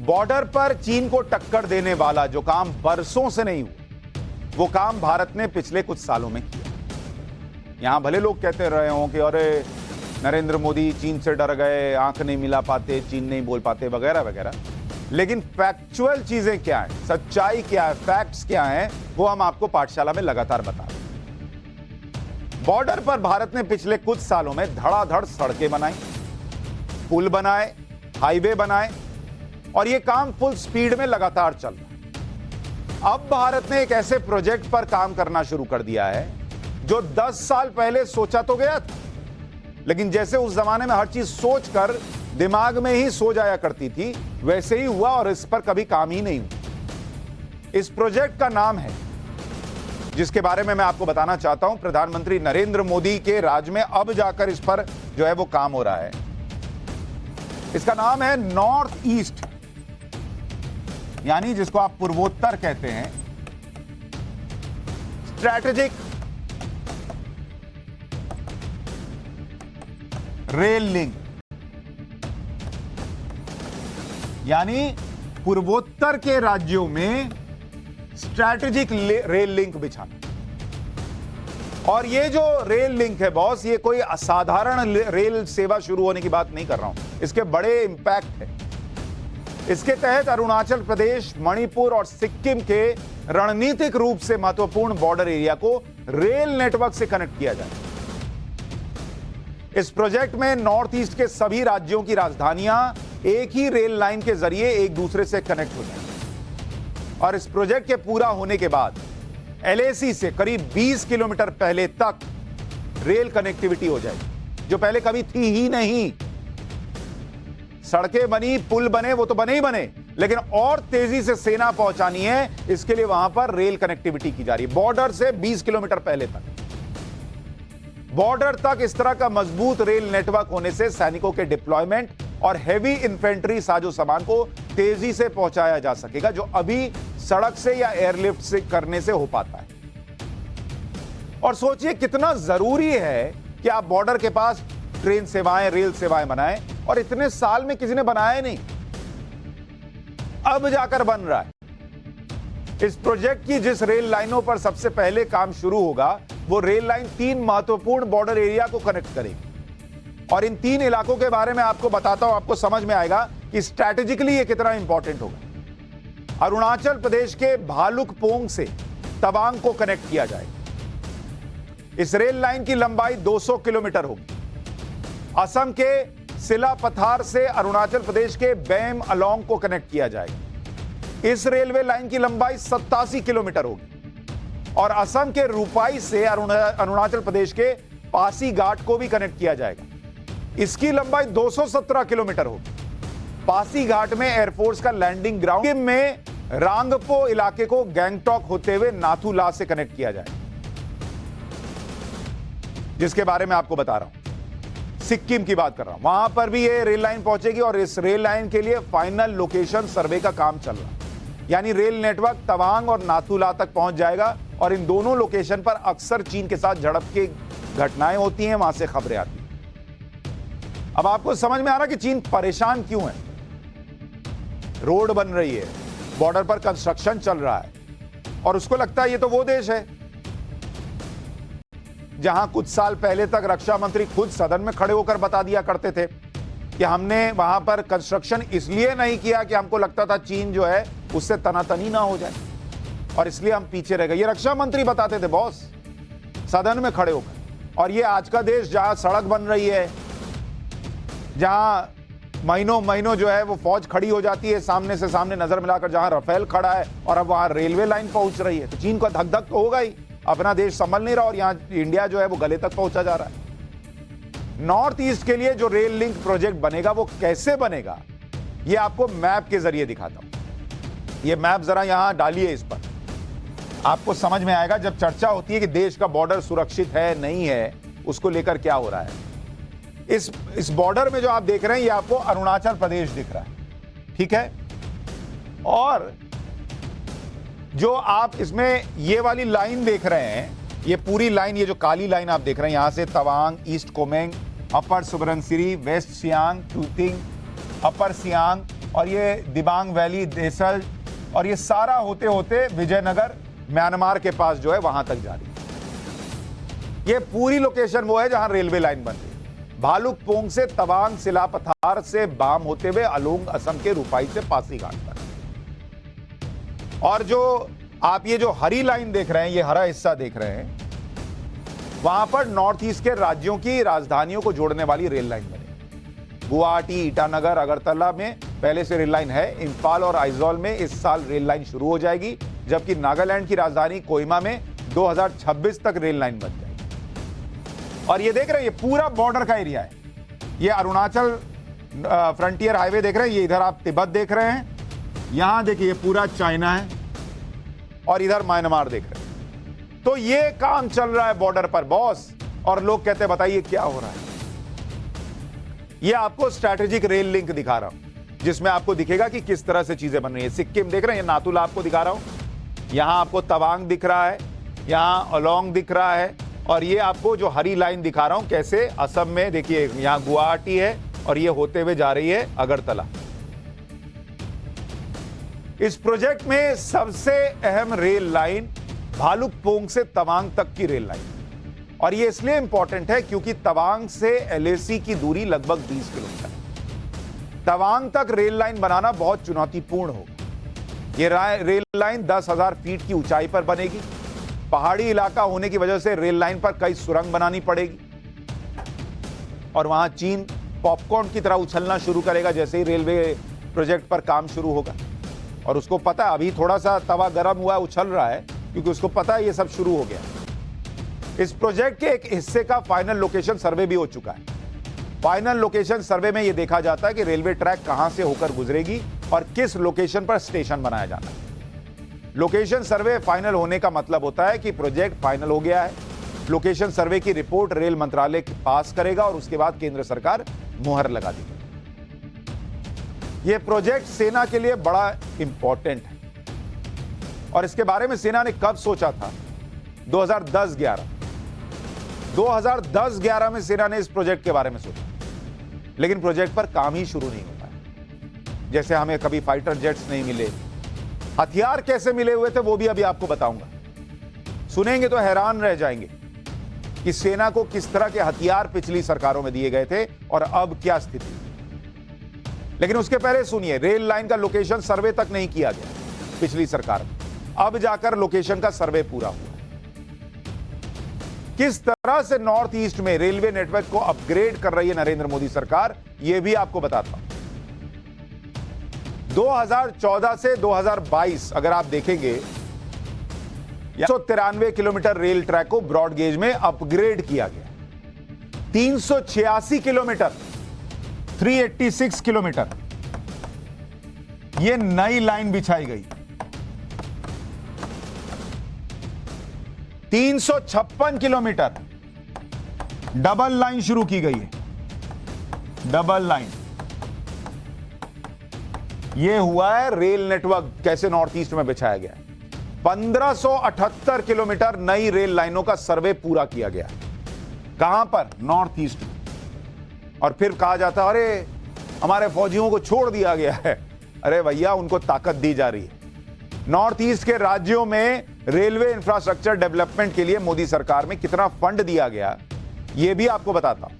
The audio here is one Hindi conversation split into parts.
बॉर्डर पर चीन को टक्कर देने वाला जो काम बरसों से नहीं हुआ, वो काम भारत ने पिछले कुछ सालों में किया। यहां भले लोग कहते रहे हों कि अरे नरेंद्र मोदी चीन से डर गए, आंख नहीं मिला पाते, चीन नहीं बोल पाते, वगैरह वगैरह, लेकिन फैक्चुअल चीजें क्या है, सच्चाई क्या है, फैक्ट्स क्या है, वो हम आपको पाठशाला में लगातार बता रहे हैं। बॉर्डर पर भारत ने पिछले कुछ सालों में धड़ाधड़ सड़कें बनाई, पुल बनाए, हाईवे बनाए, और यह काम फुल स्पीड में लगातार चल रहा है। अब भारत ने एक ऐसे प्रोजेक्ट पर काम करना शुरू कर दिया है जो 10 साल पहले सोचा तो गया था, लेकिन जैसे उस जमाने में हर चीज सोचकर दिमाग में ही सो जाया करती थी, वैसे ही हुआ और इस पर कभी काम ही नहीं हुआ। इस प्रोजेक्ट का नाम है, जिसके बारे में मैं आपको बताना चाहता हूं, प्रधानमंत्री नरेंद्र मोदी के राज में अब जाकर इस पर जो है वो काम हो रहा है। इसका नाम है नॉर्थ ईस्ट, यानी जिसको आप पूर्वोत्तर कहते हैं, स्ट्रैटेजिक रेल लिंक, यानी पूर्वोत्तर के राज्यों में स्ट्रैटेजिक रेल लिंक बिछाना। और ये जो रेल लिंक है बॉस, ये कोई असाधारण रेल सेवा शुरू होने की बात नहीं कर रहा हूं, इसके बड़े इंपैक्ट है। इसके तहत अरुणाचल प्रदेश, मणिपुर और सिक्किम के रणनीतिक रूप से महत्वपूर्ण बॉर्डर एरिया को रेल नेटवर्क से कनेक्ट किया जाए। इस प्रोजेक्ट में नॉर्थ ईस्ट के सभी राज्यों की राजधानियां एक ही रेल लाइन के जरिए एक दूसरे से कनेक्ट हो जाएंगी। और इस प्रोजेक्ट के पूरा होने के बाद एलएसी से करीब 20 किलोमीटर पहले तक रेल कनेक्टिविटी हो जाएगी, जो पहले कभी थी ही नहीं। सड़कें बनी, पुल बने, वो तो बने ही बने, लेकिन और तेजी से सेना पहुंचानी है, इसके लिए वहां पर रेल कनेक्टिविटी की जा रही है, बॉर्डर से 20 किलोमीटर पहले तक। बॉर्डर तक इस तरह का मजबूत रेल नेटवर्क होने से सैनिकों के डिप्लॉयमेंट और हेवी इन्फेंट्री साजो सामान को तेजी से पहुंचाया जा सकेगा, जो अभी सड़क से या एयरलिफ्ट से करने से हो पाता है। और सोचिए कितना जरूरी है कि आप बॉर्डर के पास ट्रेन सेवाएं, रेल सेवाएं बनाएं, और इतने साल में किसी ने बनाया नहीं, अब जाकर बन रहा है। इस प्रोजेक्ट की जिस रेल लाइनों पर सबसे पहले काम शुरू होगा, वो रेल लाइन 3 महत्वपूर्ण बॉर्डर एरिया को कनेक्ट करेगी। और इन 3 इलाकों के बारे में आपको बताता हूं, आपको समझ में आएगा कि स्ट्रैटेजिकली ये कितना इंपॉर्टेंट होगा। अरुणाचल प्रदेश के भालुकपोंग से तवांग को कनेक्ट किया जाएगा। इस रेल लाइन की लंबाई 200 किलोमीटर होगी। असम के सिलापथार से अरुणाचल प्रदेश के बैम अलोंग को कनेक्ट किया जाएगा। इस रेलवे लाइन की लंबाई 87 किलोमीटर होगी। और असम के रूपाई से अरुणाचल प्रदेश के पासीघाट को भी कनेक्ट किया जाएगा। इसकी लंबाई 217 किलोमीटर होगी। पासीघाट में एयरफोर्स का लैंडिंग ग्राउंड, सिक्किम में रांगपो इलाके को गैंगटॉक होते हुए नाथुला से कनेक्ट किया जाएगा, जिसके बारे में आपको बता रहा हूं। सिक्किम की बात कर रहा हूं, वहां पर भी ये रेल लाइन पहुंचेगी और इस रेल लाइन के लिए फाइनल लोकेशन सर्वे का काम चल रहा है। यानी रेल नेटवर्क तवांग और नाथुला तक पहुंच जाएगा, और इन दोनों लोकेशन पर अक्सर चीन के साथ झड़प की घटनाएं होती हैं, वहां से खबरें आती हैं। अब आपको समझ में आ रहा कि चीन परेशान क्यों है। रोड बन रही है, बॉर्डर पर कंस्ट्रक्शन चल रहा है, और उसको लगता है ये तो वो देश है जहां कुछ साल पहले तक रक्षा मंत्री खुद सदन में खड़े होकर बता दिया करते थे कि हमने वहां पर कंस्ट्रक्शन इसलिए नहीं किया कि हमको लगता था चीन जो है उससे तनातनी ना हो जाए, और इसलिए हम पीछे रह गए। ये रक्षा मंत्री बताते थे बॉस, सदन में खड़े होकर। और ये आज का देश जहां सड़क बन रही है, जहां महीनों महीनों जो है वो फौज खड़ी हो जाती है सामने से सामने नजर मिलाकर, जहां राफेल खड़ा है, और अब वहां रेलवे लाइन पहुंच रही है, तो चीन को धक धक तो होगा ही। अपना देश संभल नहीं रहा, और यहां इंडिया जो है वो गले तक पहुंचा जा रहा है। नॉर्थ ईस्ट के लिए जो रेल लिंक प्रोजेक्ट बनेगा, वो कैसे बनेगा, ये आपको मैप के जरिए दिखाता हूं। ये मैप जरा यहां डालिए, इस पर आपको समझ में आएगा। जब चर्चा होती है कि देश का बॉर्डर सुरक्षित है नहीं है, उसको लेकर क्या हो रहा है। इस बॉर्डर में जो आप देख रहे हैं, ये आपको अरुणाचल प्रदेश दिख रहा है, ठीक है। और जो आप इसमें ये वाली लाइन देख रहे हैं, ये पूरी लाइन, ये जो काली लाइन आप देख रहे हैं, यहां से तवांग, ईस्ट कोमेंग, अपर सुबनसिरी, वेस्ट सियांग, टूतिंग, अपर सियांग, और ये दिबांग वैली, देसल, और ये सारा होते होते विजयनगर म्यांमार के पास जो है वहां तक जा रही है। ये पूरी लोकेशन वो है जहां रेलवे लाइन बन रही है। भालुकपोंग से तवांग, सिलापथार से बाम होते हुए अलोंग असम के रूपाई से पासीघाट तक। और जो आप ये जो हरी लाइन देख रहे हैं, ये हरा हिस्सा देख रहे हैं, वहां पर नॉर्थ ईस्ट के राज्यों की राजधानियों को जोड़ने वाली रेल लाइन बनी। गुवाहाटी, ईटानगर, अगरतला में पहले से रेल लाइन है। इंफाल और आइजॉल में इस साल रेल लाइन शुरू हो जाएगी, जबकि नागालैंड की राजधानी कोहिमा में 2026 तक रेल लाइन बन जाएगी। और ये देख रहे हैं, ये पूरा बॉर्डर का एरिया है। ये अरुणाचल फ्रंटियर हाईवे देख रहे हैं, ये इधर आप तिब्बत देख रहे हैं, यहां देखिए ये पूरा चाइना है, और इधर म्यांमार देख रहे हैं। तो ये काम चल रहा है बॉर्डर पर बॉस, और लोग कहते हैं बताइए क्या हो रहा है। ये आपको स्ट्रैटेजिक रेल लिंक दिखा रहा हूं, जिसमें आपको दिखेगा कि किस तरह से चीजें बन रही है। सिक्किम देख रहे हैं, नाथुला आपको दिखा रहा हूं, यहां आपको तवांग दिख रहा है, यहां अलोंग दिख रहा है, और ये आपको जो हरी लाइन दिखा रहा हूं कैसे असम में देखिए, यहां गुवाहाटी है और ये होते हुए जा रही है अगरतला। इस प्रोजेक्ट में सबसे अहम रेल लाइन भालुकपोंग से तवांग तक की रेल लाइन, और ये इसलिए इंपॉर्टेंट है क्योंकि तवांग से एलएसी की दूरी लगभग 20 किलोमीटर है। तवांग तक रेल लाइन बनाना बहुत चुनौतीपूर्ण होगा। ये रेल लाइन 10,000 फीट की ऊंचाई पर बनेगी। पहाड़ी इलाका होने की वजह से रेल लाइन पर कई सुरंग बनानी पड़ेगी, और वहां चीन पॉपकॉर्न की तरह उछलना शुरू करेगा जैसे ही रेलवे प्रोजेक्ट पर काम शुरू होगा। और उसको पता है, अभी थोड़ा सा तवा गर्म हुआ, उछल रहा है, क्योंकि उसको पता है ये सब शुरू हो गया। इस प्रोजेक्ट के एक हिस्से का फाइनल लोकेशन सर्वे भी हो चुका है। फाइनल लोकेशन सर्वे में यह देखा जाता है कि रेलवे ट्रैक कहां से होकर गुजरेगी और किस लोकेशन पर स्टेशन बनाया जाना है। लोकेशन सर्वे फाइनल होने का मतलब होता है कि प्रोजेक्ट फाइनल हो गया है। लोकेशन सर्वे की रिपोर्ट रेल मंत्रालय पास करेगा और उसके बाद केंद्र सरकार मुहर लगा देगी। यह प्रोजेक्ट सेना के लिए बड़ा इंपॉर्टेंट है, और इसके बारे में सेना ने कब सोचा था? 2010-11 में सेना ने इस प्रोजेक्ट के बारे में सोचा, लेकिन प्रोजेक्ट पर काम ही शुरू नहीं हो पाया। जैसे हमें कभी फाइटर जेट्स नहीं मिले, हथियार कैसे मिले हुए थे वो भी अभी आपको बताऊंगा। सुनेंगे तो हैरान रह जाएंगे कि सेना को किस तरह के हथियार पिछली सरकारों में दिए गए थे और अब क्या स्थिति। लेकिन उसके पहले सुनिए, रेल लाइन का लोकेशन सर्वे तक नहीं किया गया पिछली सरकार में, अब जाकर लोकेशन का सर्वे पूरा हुआ। किस तरह से नॉर्थ ईस्ट में रेलवे नेटवर्क को अपग्रेड कर रही है नरेंद्र मोदी सरकार, यह भी आपको बताता हूं। 2014 से 2022 अगर आप देखेंगे, 193 किलोमीटर रेल ट्रैक को ब्रॉड गेज में अपग्रेड किया गया। 386 किलोमीटर, 386 किलोमीटर यह नई लाइन बिछाई गई। 356 किलोमीटर डबल लाइन शुरू की गई है। डबल लाइन यह हुआ है रेल नेटवर्क कैसे नॉर्थ ईस्ट में बिछाया गया है। 1578 किलोमीटर नई रेल लाइनों का सर्वे पूरा किया गया। कहां पर? नॉर्थ ईस्ट में। और फिर कहा जाता अरे हमारे फौजियों को छोड़ दिया गया है। अरे भैया, उनको ताकत दी जा रही है। नॉर्थ ईस्ट के राज्यों में रेलवे इंफ्रास्ट्रक्चर डेवलपमेंट के लिए मोदी सरकार में कितना फंड दिया गया, यह भी आपको बताता हूं।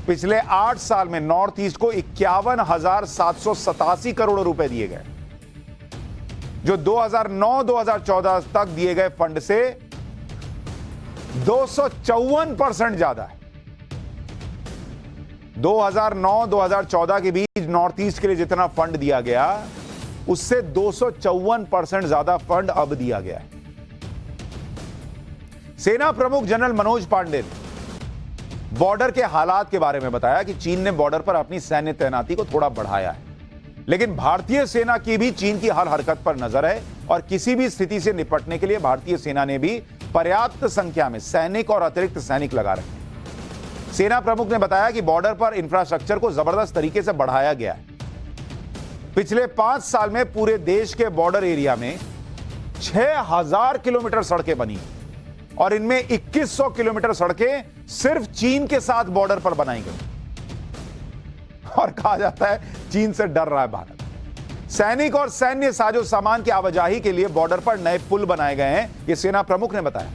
पिछले 8 साल में नॉर्थ ईस्ट को 51,787 करोड़ रुपए दिए गए, जो 2009-2014 तक दिए गए फंड से 254% ज्यादा है। 2009-2014 के बीच नॉर्थ ईस्ट के लिए जितना फंड दिया गया, उससे 254% ज्यादा फंड अब दिया गया है। सेना प्रमुख जनरल मनोज पांडे ने बॉर्डर के हालात के बारे में बताया कि चीन ने बॉर्डर पर अपनी सैन्य तैनाती को थोड़ा बढ़ाया है, लेकिन भारतीय सेना की भी चीन की हर हरकत पर नजर है, और किसी भी स्थिति से निपटने के लिए भारतीय सेना ने भी पर्याप्त संख्या में सैनिक और अतिरिक्त सैनिक लगा रखे हैं। सेना प्रमुख ने बताया कि बॉर्डर पर इंफ्रास्ट्रक्चर को जबरदस्त तरीके से बढ़ाया गया है। पिछले 5 साल में पूरे देश के बॉर्डर एरिया में 6,000 किलोमीटर सड़कें बनी, और इनमें 2100 किलोमीटर सड़कें सिर्फ चीन के साथ बॉर्डर पर बनाई गई। और कहा जाता है चीन से डर रहा है भारत। सैनिक और सैन्य साजो सामान की आवाजाही के लिए बॉर्डर पर नए पुल बनाए गए हैं, यह सेना प्रमुख ने बताया।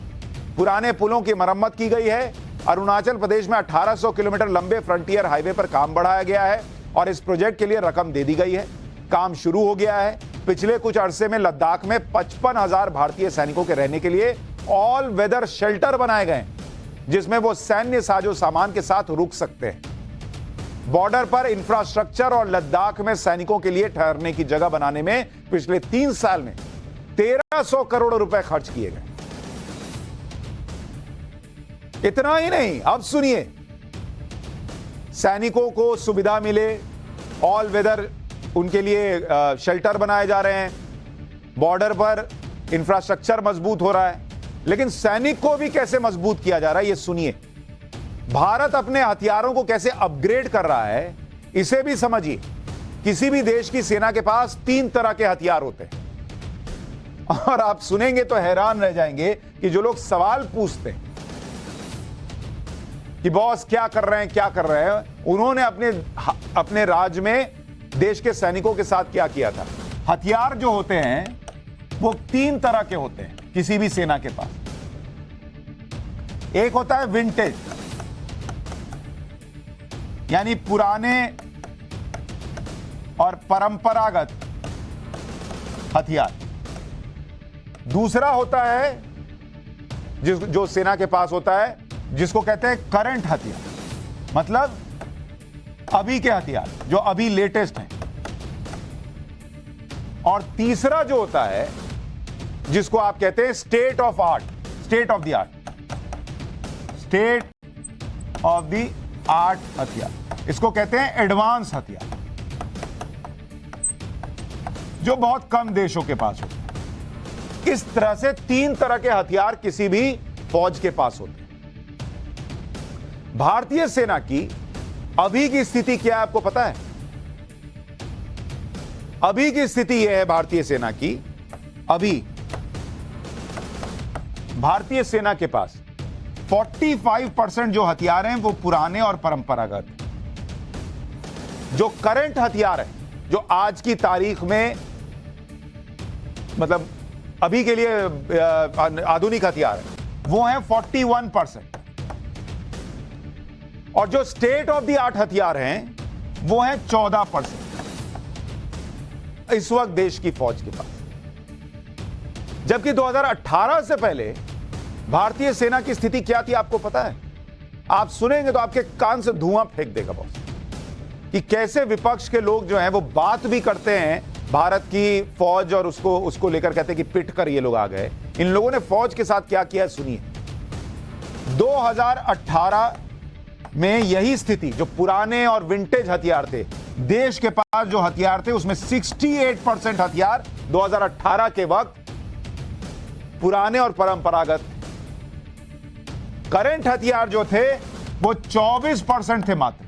पुराने पुलों की मरम्मत की गई है। अरुणाचल प्रदेश में 1800 किलोमीटर लंबे फ्रंटियर हाईवे पर काम बढ़ाया गया है और इस प्रोजेक्ट के लिए रकम दे दी गई है। काम शुरू हो गया है। पिछले कुछ अरसे में लद्दाख में 55,000 भारतीय सैनिकों के रहने के लिए ऑल वेदर शेल्टर बनाए गए, जिसमें वो सैन्य साजो सामान के साथ रुक सकते हैं। बॉर्डर पर इंफ्रास्ट्रक्चर और लद्दाख में सैनिकों के लिए ठहरने की जगह बनाने में पिछले 3 साल में 1300 करोड़ रुपए खर्च किए गए। इतना ही नहीं, अब सुनिए, सैनिकों को सुविधा मिले, ऑल वेदर उनके लिए शेल्टर बनाए जा रहे हैं, बॉर्डर पर इंफ्रास्ट्रक्चर मजबूत हो रहा है, लेकिन सैनिक को भी कैसे मजबूत किया जा रहा है ये सुनिए। भारत अपने हथियारों को कैसे अपग्रेड कर रहा है इसे भी समझिए। किसी भी देश की सेना के पास 3 तरह के हथियार होते हैं और आप सुनेंगे तो हैरान रह जाएंगे कि जो लोग सवाल पूछते हैं कि बॉस क्या कर रहे हैं, क्या कर रहे हैं, उन्होंने अपने राज्य में देश के सैनिकों के साथ क्या किया था। हथियार जो होते हैं वो 3 तरह के होते हैं किसी भी सेना के पास। एक होता है विंटेज, यानी पुराने और परंपरागत हथियार। दूसरा होता है जो सेना के पास होता है, जिसको कहते हैं करंट हथियार, मतलब अभी के हथियार जो अभी लेटेस्ट हैं। और तीसरा जो होता है जिसको आप कहते हैं state of art, state of the art हथियार, इसको कहते हैं एडवांस हथियार, जो बहुत कम देशों के पास होते हैं। इस तरह से 3 तरह के हथियार किसी भी फौज के पास होते हैं। भारतीय सेना की अभी की स्थिति क्या है आपको पता है? अभी की स्थिति यह है भारतीय सेना की, अभी भारतीय सेना के पास 45% जो हथियार हैं वो पुराने और परंपरागत। जो करंट हथियार है, जो आज की तारीख में मतलब अभी के लिए आधुनिक हथियार है, वो है 41%। और जो स्टेट ऑफ द आर्ट हथियार हैं वो है 14% इस वक्त देश की फौज के पास। जबकि 2018 से पहले भारतीय सेना की स्थिति क्या थी आपको पता है? आप सुनेंगे तो आपके कान से धुआं फेंक देगा बॉस, कि कैसे विपक्ष के लोग जो हैं वो बात भी करते हैं भारत की फौज और उसको लेकर कहते हैं कि पिट कर ये लोग आ गए। इन लोगों ने फौज के साथ क्या किया है सुनिए। 2018 में यही स्थिति, जो पुराने और विंटेज हथियार थे, देश के पास जो हथियार थे उसमें 68% हथियार 2018 के वक्त पुराने और परंपरागत। करंट हथियार जो थे वो 24% थे मात्र।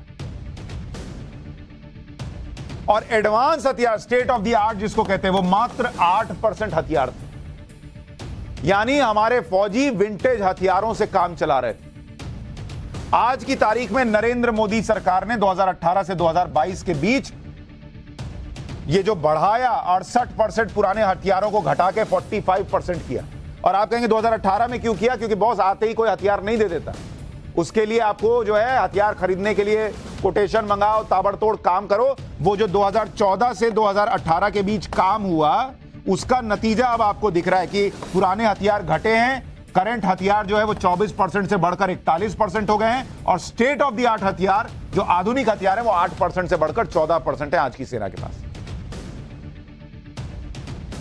और एडवांस हथियार, स्टेट ऑफ द आर्ट जिसको कहते हैं, वो मात्र 8% हथियार थे। यानी हमारे फौजी विंटेज हथियारों से काम चला रहे थे। आज की तारीख में नरेंद्र मोदी सरकार ने 2018 से 2022 के बीच ये जो बढ़ाया 68% पुराने हथियारों को घटा के 45% किया। और आप कहेंगे 2018 में क्यों किया? क्योंकि बॉस आते ही कोई हथियार नहीं दे देता। उसके लिए आपको जो है हथियार खरीदने के लिए कोटेशन मंगाओ, ताबड़तोड़ काम करो। वो जो 2014 से 2018 के बीच काम हुआ, उसका नतीजा अब आपको दिख रहा है कि पुराने हथियार घटे हैं, करंट हथियार जो है वो 24% से बढ़कर 41% हो गए हैं, और स्टेट ऑफ द आर्ट हथियार जो आधुनिक हथियार है वो 8% से बढ़कर 14% है आज की सेना के पास।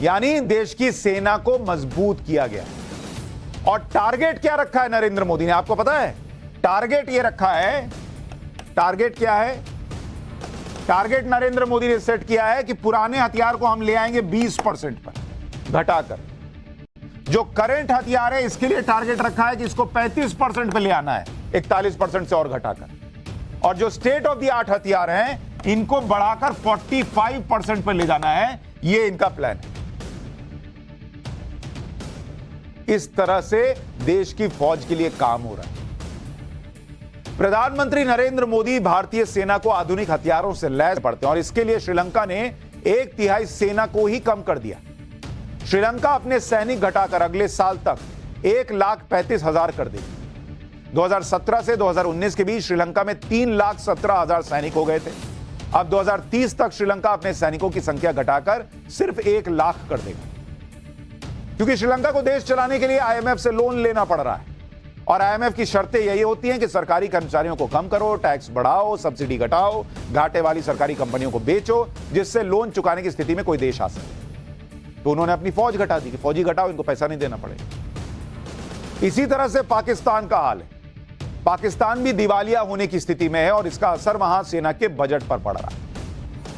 यानी देश की सेना को मजबूत किया गया। और टारगेट क्या रखा है नरेंद्र मोदी ने आपको पता है? टारगेट ये रखा है, टारगेट क्या है? टारगेट नरेंद्र मोदी ने सेट किया है कि पुराने हथियार को हम ले आएंगे 20% पर घटाकर। जो करंट हथियार है इसके लिए टारगेट रखा है कि इसको 35% पे ले आना है, 41% से और घटाकर। और जो स्टेट ऑफ द आर्ट हथियार हैं इनको बढ़ाकर 45% पर ले जाना है, ये इनका प्लान है। इस तरह से देश की फौज के लिए काम हो रहा है। प्रधानमंत्री नरेंद्र मोदी भारतीय सेना को आधुनिक हथियारों से लैस पड़ते हैं और इसके लिए श्रीलंका ने 1/3 सेना को ही कम कर दिया। श्रीलंका अपने सैनिक घटाकर अगले साल तक 1,35,000 कर देगी। 2017 से 2019 के बीच श्रीलंका में 3,17,000 सैनिक हो गए थे। अब 2030 तक श्रीलंका अपने सैनिकों की संख्या घटाकर सिर्फ 1 लाख कर देगा, क्योंकि श्रीलंका को देश चलाने के लिए आईएमएफ से लोन लेना पड़ रहा है और आईएमएफ की शर्तें यही होती हैं कि सरकारी कर्मचारियों को कम करो, टैक्स बढ़ाओ, सब्सिडी घटाओ, घाटे वाली सरकारी कंपनियों को बेचो, जिससे लोन चुकाने की स्थिति में कोई देश आ सके। तो उन्होंने अपनी फौज घटा दी कि फौजी घटाओ, इनको पैसा नहीं देना पड़ेगा। इसी तरह से पाकिस्तान का हाल है। पाकिस्तान भी दिवालिया होने की स्थिति में है और इसका असर वहां सेना के बजट पर पड़ रहा है।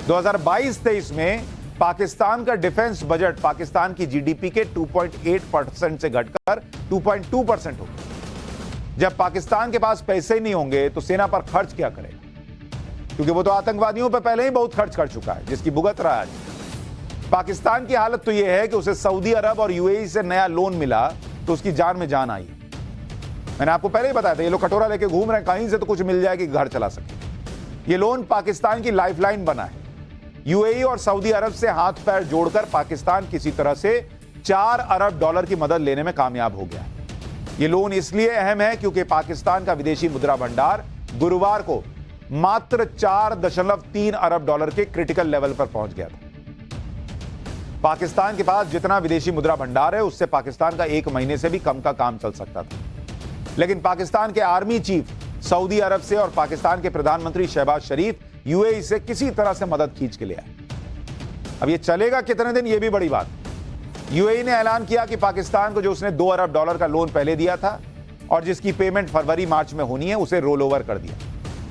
2022-23 में पाकिस्तान का डिफेंस बजट पाकिस्तान की जीडीपी के 2.8% से घटकर 2.2% हो गया। जब पाकिस्तान के पास पैसे नहीं होंगे तो सेना पर खर्च क्या करेगा, क्योंकि वो तो आतंकवादियों पर पहले ही बहुत खर्च कर चुका है, जिसकी भुगत रहा है। पाकिस्तान की हालत तो यह है कि उसे सऊदी अरब और यूएई से नया लोन मिला तो उसकी जान में जान आई। मैंने आपको पहले ही बताया था, ये लोग कटोरा लेके घूम रहे हैं, कहीं से तो कुछ मिल जाए कि घर चला सके। ये लोन पाकिस्तान की लाइफलाइन बना है। यूएई और सऊदी अरब से हाथ पैर जोड़कर पाकिस्तान किसी तरह से $4 अरब की मदद लेने में कामयाब हो गया है। ये लोन इसलिए अहम है क्योंकि पाकिस्तान का विदेशी मुद्रा भंडार गुरुवार को मात्र $4.3 अरब के क्रिटिकल लेवल पर पहुंच गया था। पाकिस्तान के पास जितना विदेशी मुद्रा भंडार है उससे पाकिस्तान का 1 महीने से भी कम का काम चल सकता था, लेकिन पाकिस्तान के आर्मी चीफ सऊदी अरब से और पाकिस्तान के प्रधानमंत्री शहबाज शरीफ यूएई से किसी तरह से मदद खींच के ले आए। अब ये चलेगा कितने दिन, ये भी बड़ी बात। यूएई ने ऐलान किया कि पाकिस्तान को जो उसने $2 अरब का लोन पहले दिया था और जिसकी पेमेंट फरवरी मार्च में होनी है, उसे रोल ओवर कर दिया।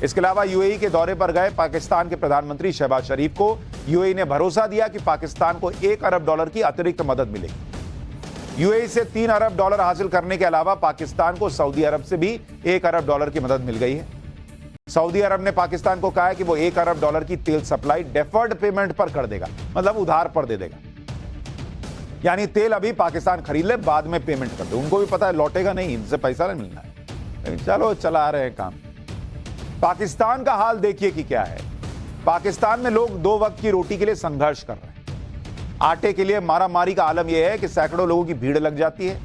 इसके अलावा यूएई के दौरे पर गए पाकिस्तान के प्रधानमंत्री शहबाज शरीफ को यूएई ने भरोसा दिया कि पाकिस्तान को $1 अरब की अतिरिक्त मदद मिलेगी। यूएई से $3 अरब हासिल करने के अलावा पाकिस्तान को सऊदी अरब से भी $1 अरब की मदद मिल गई है। सऊदी अरब ने पाकिस्तान को कहा है कि वो $1 अरब की तेल सप्लाई डेफर्ड पेमेंट पर कर देगा, मतलब उधार पर दे देगा। यानी तेल अभी पाकिस्तान खरीद ले, बाद में पेमेंट कर दे। उनको भी पता है लौटेगा नहीं, इनसे पैसा नहीं मिलना है, चलो चला रहे हैं काम। पाकिस्तान का हाल देखिए कि क्या है। पाकिस्तान में लोग 2 वक्त की रोटी के लिए संघर्ष कर रहे हैं। आटे के लिए मारामारी का आलम यह है कि सैकड़ों लोगों की भीड़ लग जाती है,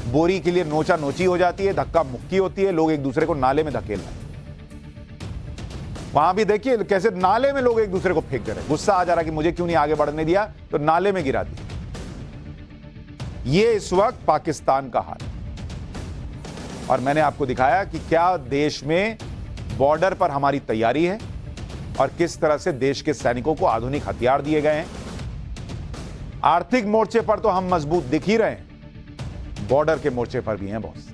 बोरी के लिए नोचा नोची हो जाती है, धक्का मुक्की होती है, लोग एक दूसरे को नाले में धकेल रहे हैं। वहां भी देखिए कैसे नाले में लोग एक दूसरे को फेंक दे रहे हैं। गुस्सा आ जा रहा कि मुझे क्यों नहीं आगे बढ़ने दिया, तो नाले में गिरा दिया। ये इस वक्त पाकिस्तान का हाल है और मैंने आपको दिखाया कि क्या देश में बॉर्डर पर हमारी तैयारी है और किस तरह से देश के सैनिकों को आधुनिक हथियार दिए गए हैं। आर्थिक मोर्चे पर तो हम मजबूत दिख ही रहे हैं, बॉर्डर के मोर्चे पर भी हैं बॉस।